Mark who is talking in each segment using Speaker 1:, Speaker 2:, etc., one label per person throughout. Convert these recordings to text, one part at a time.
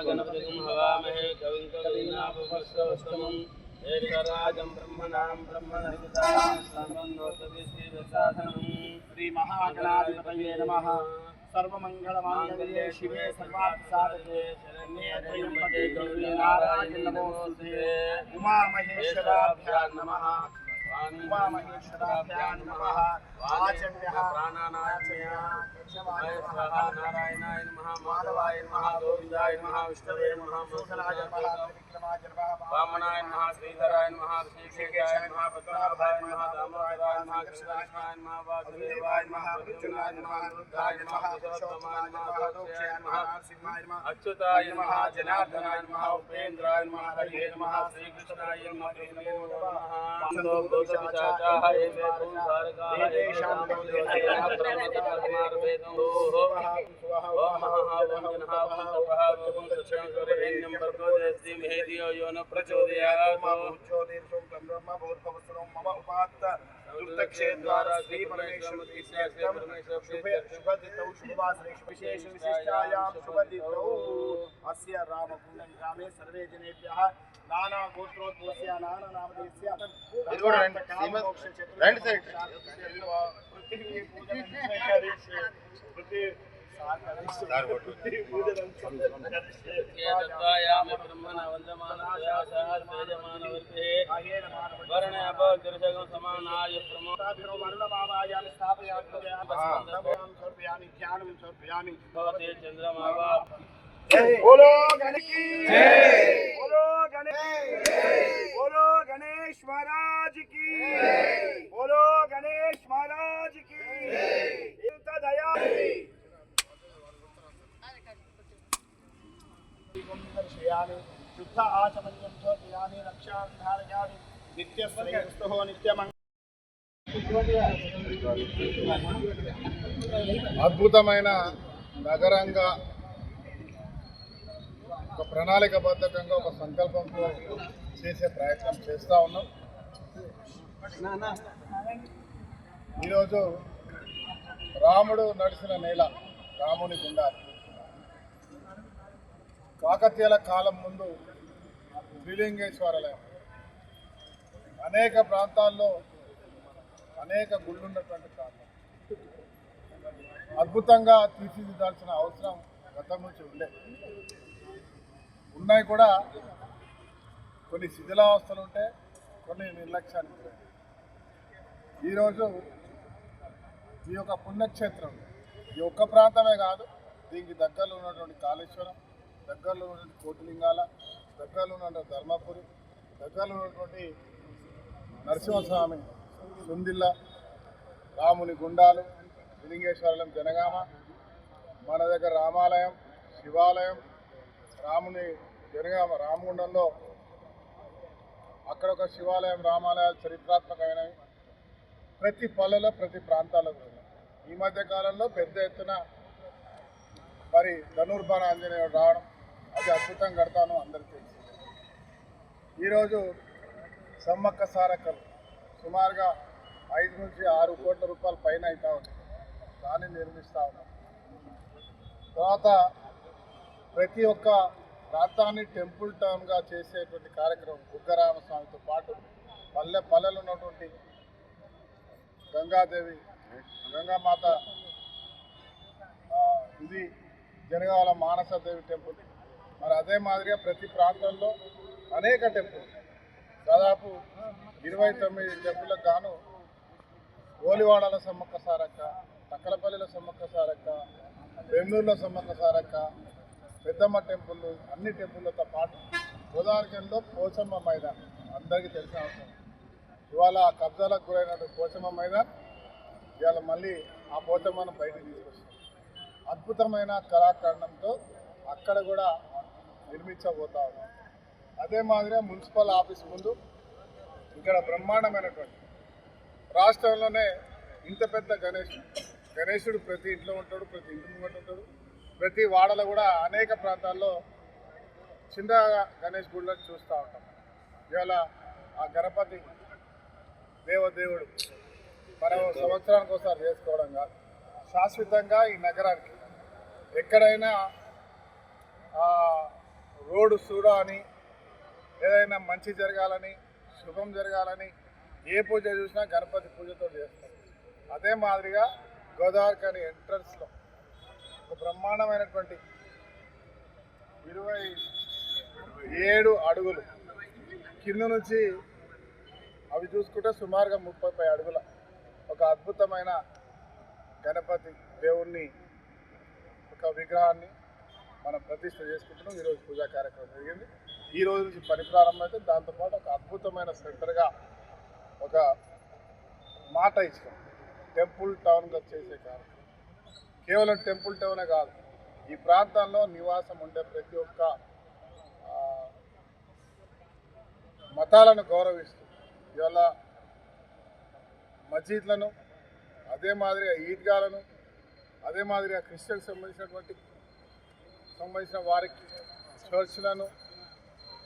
Speaker 1: गणपतिं हवामहे कविं कवीनामुपस्तवस्तमम् एकराजं ब्रह्मणां ब्रह्मणस्पतिसाधनं श्रीमहागणाधिपतये नमः। सर्वमङ्गलमाङ्गल्ये शिवे सर्वार्थसाधके शरण्ये त्र्यम्बके गौरी नारायणी नमोस्तुते। उमामहेश्वराभ्यां नमः। उमामहेश्वराभ्यां नमः। आचम्यः प्राणानाचम्यः स्वाहा नारायणाय नमः। माधवाय नमः। गोविन्दाय नमः। विष्णवे नमः। मोक्षराय नमः। विक्रमाय नमः। वामनाय नमः। श्रीधराय नमः। ऋषिकेशाय नमः। पद्मनाभाय नमः। दामोदराय नमः। कृष्णाय नमः। वासुदेवाय नमः। प्रद्युम्नाय नमः। रुद्राय नमः। पुरुषोत्तमाय नमः। अक्षयाय नमः। नरसिंहाय नमः। अच्युताय नमः। जनार्दनाय नमः। उपेन्द्राय नमः। हरे नमः। श्रीकृष्णाय नमः। कृष्णाय नमः। गोपिचाचाः एते पूर्वारकाः एतेषां देवदेवताः ब्रह्मतमार्वेदं यो न प्रचोदयात् मम उपात्त दुर्दक्षेद्वारा श्री परमेश्वरशुभदितौ शुभवासरेषु विशेष विशिष्टायां शुभदितौ अस्य रामकुण्डं ग्रामे सर्वे जनेभ्यः नाना गोत्रोद्भवस्य नाना नामधेयस्य बोलो गणेश महाराज की, बोलो गणेश महाराज की दया। शुद्ध आचमन्यं समर्पयामि। रक्षां धारयामि। नित्यश्रेयस्तुः नित्यमङ्गलम्।
Speaker 2: అద్భుతమైన నగరంగా ఒక ప్రణాళికబద్ధంగా ఒక సంకల్పంతో చేసే ప్రయత్నం చేస్తూ ఉన్నాం. ఈరోజు రాముడు నడిచిన నేల, రాముని గుండాలు. కాకతీయుల కాలం ముందు శ్రీలింగేశ్వరాలయం, అనేక ప్రాంతాల్లో అనేక గుళ్ళున్నటువంటి ప్రాంతం. అద్భుతంగా తీర్చిదిద్దాల్సిన అవసరం గతం నుంచి ఉన్నాయి కూడా. కొన్ని శిథిలావస్థలు ఉంటే, కొన్ని నిర్లక్ష్యానికి ఉంటాయి. ఈరోజు ఈ యొక్క పుణ్యక్షేత్రం ఈ ఒక్క ప్రాంతమే కాదు, దీనికి దగ్గరలో ఉన్నటువంటి కాళేశ్వరం, దగ్గరలో ఉన్నటువంటి కోటిలింగాల, దగ్గరలో ఉన్నటువంటి ధర్మపురి, దగ్గరలో ఉన్నటువంటి నరసింహస్వామి సుందిల్ల, రాముని గుండాలు, లింగేశ్వరాలయం, జనగామ, మన దగ్గర రామాలయం, శివాలయం, రాముని జనగామ రామగుండంలో అక్కడ ఒక శివాలయం, రామాలయాలు చరిత్రాత్మకమైనవి. ప్రతి పల్లెలో ప్రతి ప్రాంతాల్లో ఈ మధ్య కాలంలో పెద్ద ఎత్తున మరి ధనుర్బాణ ఆంజనేయుడు రావడం, అది అద్భుతం కడతాను అందరికీ తెలుసు. ఈరోజు సమ్మక్క సారక్కలు సుమారుగా 5 నుంచి 6 కోట్ల రూపాయల పైన అవుతా ఉంది. దాన్ని నిర్మిస్తూ ఉన్నాం. తర్వాత ప్రతి ఒక్క ప్రాంతాన్ని టెంపుల్ టౌన్గా చేసేటువంటి కార్యక్రమం బుగ్గరామస్వామితో పాటు పల్లెలు ఉన్నటువంటి గంగాదేవి, గంగామాత, ఇది జనగాల మానసదేవి టెంపుల్. మరి అదే మాదిరిగా ప్రతి ప్రాంతంలో అనేక టెంపుల్, దాదాపు 29 టెంపుల్లకు గాను గోలివాడల సమ్మక్క సారక్క, తక్కలపల్లిలో సమ్మక్క సారక్క, బెంగళూరులో సమ్మక్క సారక్క, పెద్దమ్మ టెంపుల్, అన్ని టెంపుల్లతో పాటు గోదావరిలో పోచమ్మ మైదాన్ అందరికీ తెలిసిన అవసరం. ఇవాళ కబ్జాలకు గురైనటువంటి పోచమ్మ మైదాన్ ఇవాళ మళ్ళీ ఆ పోచమ్మను బయటకు తీసుకొస్తాం. అద్భుతమైన కళాఖండంతో అక్కడ కూడా నిర్మించబోతా ఉన్నాం. అదే మాదిరిగా మున్సిపల్ ఆఫీస్ ముందు ఇక్కడ బ్రహ్మాండమైనటువంటి రాష్ట్రంలోనే ఇంత పెద్ద గణేష్ గణేశుడు ప్రతి ఇంట్లో ఉంటాడు, ప్రతి ఇంటి ముంగట ఉంటాడు. ప్రతి వాడలో కూడా అనేక ప్రాంతాల్లో చిన్న గణేష్ గుళ్ళని చూస్తూ ఉంటాం. ఇవాళ ఆ గణపతి దేవదేవుడు మనం సంవత్సరానికి ఒకసారి చేసుకోవడం కాదు, శాశ్వతంగా ఈ నగరానికి ఎక్కడైనా రోడ్డు చూడాలని, ఏదైనా మంచి జరగాలని, శుభం జరగాలని ఏ పూజ చూసినా గణపతి పూజతో చేస్తారు. అదే మాదిరిగా గోదావరి కానీ ఎంట్రన్స్లో ఒక బ్రహ్మాండమైనటువంటి 27 అడుగులు కింద నుంచి అవి చూసుకుంటే సుమారుగా 30 అడుగుల ఒక అద్భుతమైన గణపతి దేవుణ్ణి ఒక విగ్రహాన్ని మనం ప్రతిష్ఠ చేసుకుంటున్నాం. ఈరోజు పూజా కార్యక్రమం జరిగింది. ఈ రోజు నుంచి పని ప్రారంభమైతే దాంతోపాటు ఒక అద్భుతమైన సెంటర్గా ఒక మాట ఇచ్చాం. టెంపుల్ టౌన్గా చేసే కార్యక్రమం కేవలం టెంపుల్ టౌనే కాదు, ఈ ప్రాంతంలో నివాసం ఉండే ప్రతి ఒక్క మతాలను గౌరవిస్తూ ఇవాళ మసీద్లను, అదే మాదిరిగా ఈద్గాలను, అదే మాదిరిగా క్రిస్టియన్ సంబంధించిన వారికి చర్చ్లను,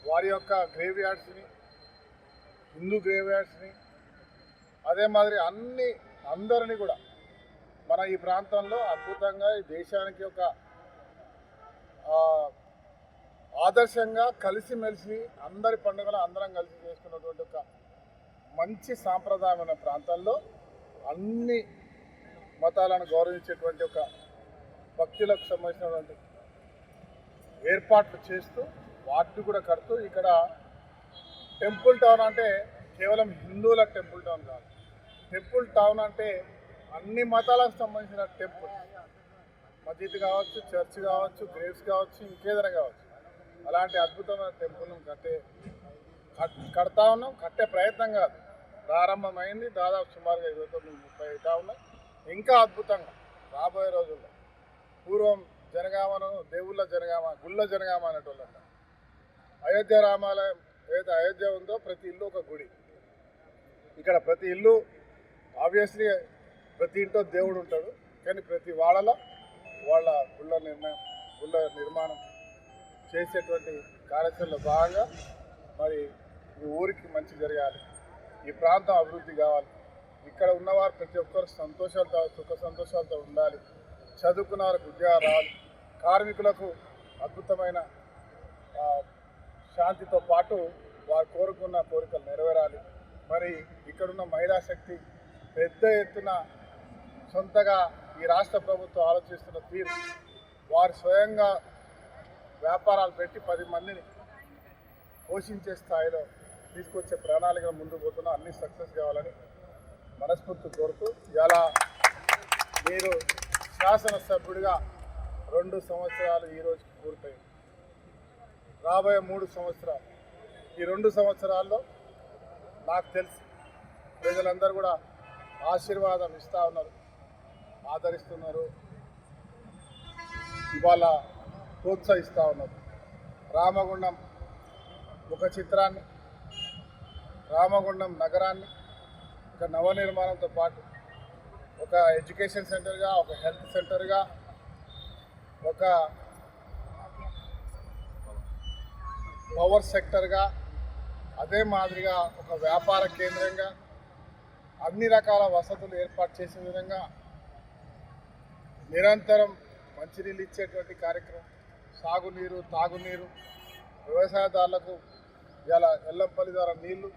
Speaker 2: వారి యొక్క గ్రేవ్ యార్డ్స్ని, హిందూ గ్రేవ్ యార్డ్స్ని, అదే మాదిరి అందరినీ కూడా మన ఈ ప్రాంతంలో అద్భుతంగా ఈ దేశానికి ఒక ఆదర్శంగా కలిసిమెలిసి అందరి పండుగలు అందరం కలిసి చేసుకున్నటువంటి ఒక మంచి సాంప్రదాయమైన ప్రాంతాల్లో అన్ని మతాలను గౌరవించేటువంటి ఒక భక్తులకు సంబంధించినటువంటి ఏర్పాట్లు చేస్తూ వాటిని కూడా కడుతూ ఇక్కడ టెంపుల్ టౌన్ అంటే కేవలం హిందువుల టెంపుల్ టౌన్ కాదు, టెంపుల్ టౌన్ అంటే అన్ని మతాలకు సంబంధించిన టెంపుల్, మసీద్ కావచ్చు, చర్చ్ కావచ్చు, గ్రేవ్స్ కావచ్చు, ఇంకేదైనా కావచ్చు, అలాంటి అద్భుతమైన టెంపుల్ను కడతా ఉన్నాం. కట్టే ప్రయత్నం కాదు, ప్రారంభమైంది. దాదాపు సుమారుగా 29-30 అవుతా ఉన్నాయి. ఇంకా అద్భుతంగా రాబోయే రోజుల్లో పూర్వం జనగామను దేవుళ్ళ జనగామ, గుళ్ళ జనగామ అనేటోళ్ళు అంటారు. అయోధ్య రామాలయం ఏదైతే అయోధ్య ఉందో ప్రతి ఇల్లు ఒక గుడి. ఇక్కడ ప్రతి ఇల్లు ఆబ్వియస్లీ ప్రతి ఇంట్లో దేవుడు ఉంటాడు, కానీ ప్రతి వాళ్ళలో వాళ్ళ గుళ్ళ నిర్మాణం చేసేటువంటి కార్యక్రమంలో భాగంగా మరి ఈ ఊరికి మంచి జరగాలి, ఈ ప్రాంతం అభివృద్ధి కావాలి, ఇక్కడ ఉన్నవారు ప్రతి ఒక్కరు సంతోషాలతో సుఖ సంతోషాలతో ఉండాలి, చదువుకున్న వారికి ఉద్యోగాలు రావాలి, కార్మికులకు అద్భుతమైన శాంతితో పాటు వారు కోరుకున్న కోరికలు నెరవేరాలి. మరి ఇక్కడున్న మహిళా శక్తి పెద్ద ఎత్తున సొంతగా ఈ రాష్ట్ర ప్రభుత్వం ఆలోచిస్తున్న తీరు, వారు స్వయంగా వ్యాపారాలు పెట్టి 10 మందిని పోషించే స్థాయిలో తీసుకొచ్చే ప్రణాళికలు ముందుకు పోతున్నా అన్ని సక్సెస్ కావాలని మనస్ఫూర్తి కోరుతూ, ఇలా మీరు శాసనసభ్యుడిగా 2 సంవత్సరాలు ఈ రోజుకి పూర్తయింది. రాబోయే 3 సంవత్సరాలు, ఈ 2 సంవత్సరాల్లో నాకు తెలిసి ప్రజలందరూ కూడా ఆశీర్వాదం ఇస్తూ ఉన్నారు, ఆదరిస్తున్నారు, ఇవాళ ప్రోత్సహిస్తూ ఉన్నారు. రామగుండం ఒక చిత్రాన్ని, రామగుండం నగరాన్ని ఒక నవనిర్మాణంతో పాటు ఒక ఎడ్యుకేషన్ సెంటర్గా, ఒక హెల్త్ సెంటర్గా, ఒక పవర్ సెక్టర్గా, అదే మాదిరిగా ఒక వ్యాపార కేంద్రంగా అన్ని రకాల వసతులు ఏర్పాటు చేసే విధంగా నిరంతరం మంచినీళ్ళు ఇచ్చేటువంటి కార్యక్రమం, సాగునీరు, తాగునీరు, వ్యవసాయదారులకు ఇలా ఎల్లంపల్లి ద్వారా నీళ్లు,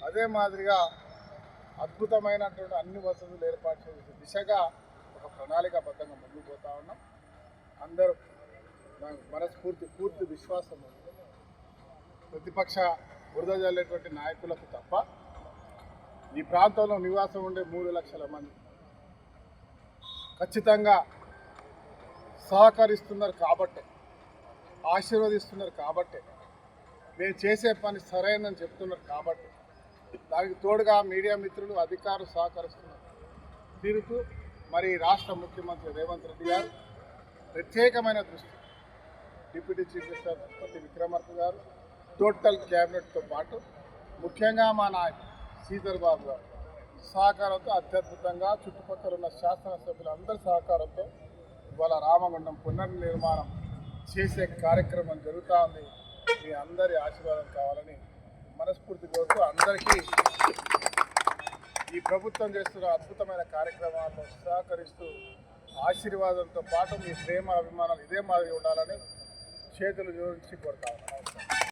Speaker 2: అదే మాదిరిగా అద్భుతమైనటువంటి అన్ని వసతులు ఏర్పాటు చేసే దిశగా ఒక ప్రణాళికాబద్ధంగా ముందుకు పోతా ఉన్నాం. అందరూ నాకు పూర్తి విశ్వాసం ఉంది. ప్రతిపక్ష బురద జల్లేటువంటి నాయకులకు తప్ప ఈ ప్రాంతంలో నివాసం ఉండే 3 లక్షల మంది ఖచ్చితంగా సహకరిస్తున్నారు కాబట్టే, ఆశీర్వదిస్తున్నారు కాబట్టే, మేము చేసే పని సరైనని చెప్తున్నారు కాబట్టి, దానికి తోడుగా మీడియా మిత్రులు, అధికారులు సహకరిస్తున్నారు తీరుతూ మరి రాష్ట్ర ముఖ్యమంత్రి రేవంత్ రెడ్డి గారు ప్రత్యేకమైన దృష్టి, డిప్యూటీ చీఫ్ మినిస్టర్ పట్టి విక్రమార్క గారు, టోటల్ క్యాబినెట్తో పాటు ముఖ్యంగా మా నాయకుడు శ్రీధర్ బాబు గారు సహకారంతో అత్యద్భుతంగా చుట్టుపక్కల ఉన్న శాసనసభ్యులందరి సహకారంతో ఇవాళ రామగుండం పునర్నిర్మాణం చేసే కార్యక్రమం జరుగుతూ ఉంది. మీ అందరి ఆశీర్వాదం కావాలని మనస్ఫూర్తి కోరుతూ అందరికీ ఈ ప్రభుత్వం చేస్తున్న అద్భుతమైన కార్యక్రమాలను సహకరిస్తూ ఆశీర్వాదంతో పాటు మీ ప్రేమ అభిమానాలు ఇదే మాదిరి ఉండాలని చేతులు జోడించి కోరుతా ఉన్నాను.